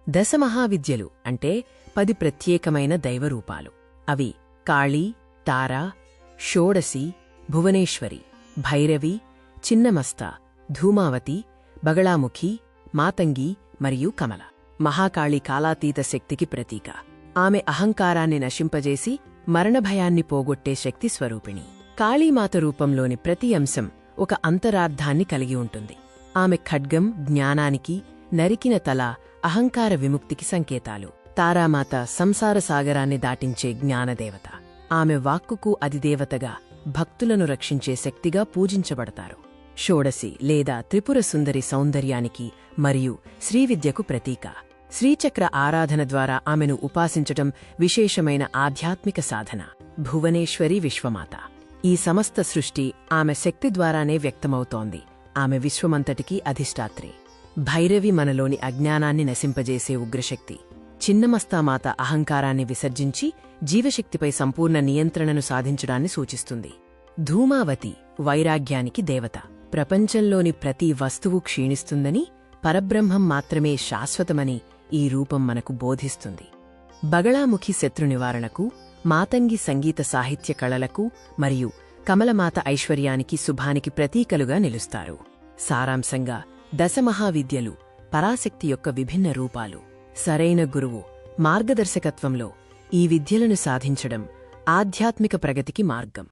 దశమహావిద్యలు అంటే 10 ప్రత్యేకమైన దైవరూపాలు. అవి కాళీ, తారా, షోడశి, భువనేశ్వరి, భైరవి, చిన్నమస్త, ధూమావతి, బగళాముఖి, మాతంగి మరియు కమల. మహాకాళి కాలాతీత శక్తికి ప్రతీక. ఆమె అహంకారాన్ని నశింపజేసి మరణభయాన్ని పోగొట్టే శక్తి స్వరూపిణి. కాళీమాత రూపంలోని ప్రతి అంశం ఒక అంతరార్థాన్ని కలిగి ఉంటుంది. ఆమె ఖడ్గం జ్ఞానానికి, నరికిన తల అహంకార విముక్తికి సంకేతాలు. తారామాత సంసార సాగరాన్ని దాటించే జ్ఞానదేవత. ఆమె వాక్కుకు అధిదేవతగా, భక్తులను రక్షించే శక్తిగా పూజించబడతారు. షోడశి లేదా త్రిపుర సుందరి సౌందర్యానికి మరియు శ్రీవిద్యకు ప్రతీక. శ్రీచక్ర ఆరాధన ద్వారా ఆమెను ఉపాసించటం విశేషమైన ఆధ్యాత్మిక సాధన. భువనేశ్వరి విశ్వమాత. ఈ సమస్త సృష్టి ఆమె శక్తి ద్వారానే వ్యక్తమవుతోంది. ఆమె విశ్వమంతటికీ అధిష్టాత్రి. భైరవి మనలోని అజ్ఞానాన్ని నశింపజేసే ఉగ్రశక్తి. చిన్నమస్తామాత అహంకారాన్ని విసర్జించి జీవశక్తిపై సంపూర్ణ నియంత్రణను సాధించడాన్ని సూచిస్తుంది. ధూమావతి వైరాగ్యానికి దేవత. ప్రపంచంలోని ప్రతి వస్తువు క్షీణిస్తుందని, పరబ్రహ్మం మాత్రమే శాశ్వతమని ఈ రూపం మనకు బోధిస్తుంది. బగళాముఖి శత్రు నివారణకు, మాతంగి సంగీత సాహిత్య కళలకు మరియు కమలమాత ఐశ్వర్యానికి శుభానికి ప్రతీకలుగా నిలుస్తారు. సారాంశంగా దశమహావిద్యలు పరాశక్తి యొక్క విభిన్న రూపాలు. సరైన గురువు మార్గదర్శకత్వంలో ఈ విద్యలను సాధించడం ఆధ్యాత్మిక ప్రగతికి మార్గం.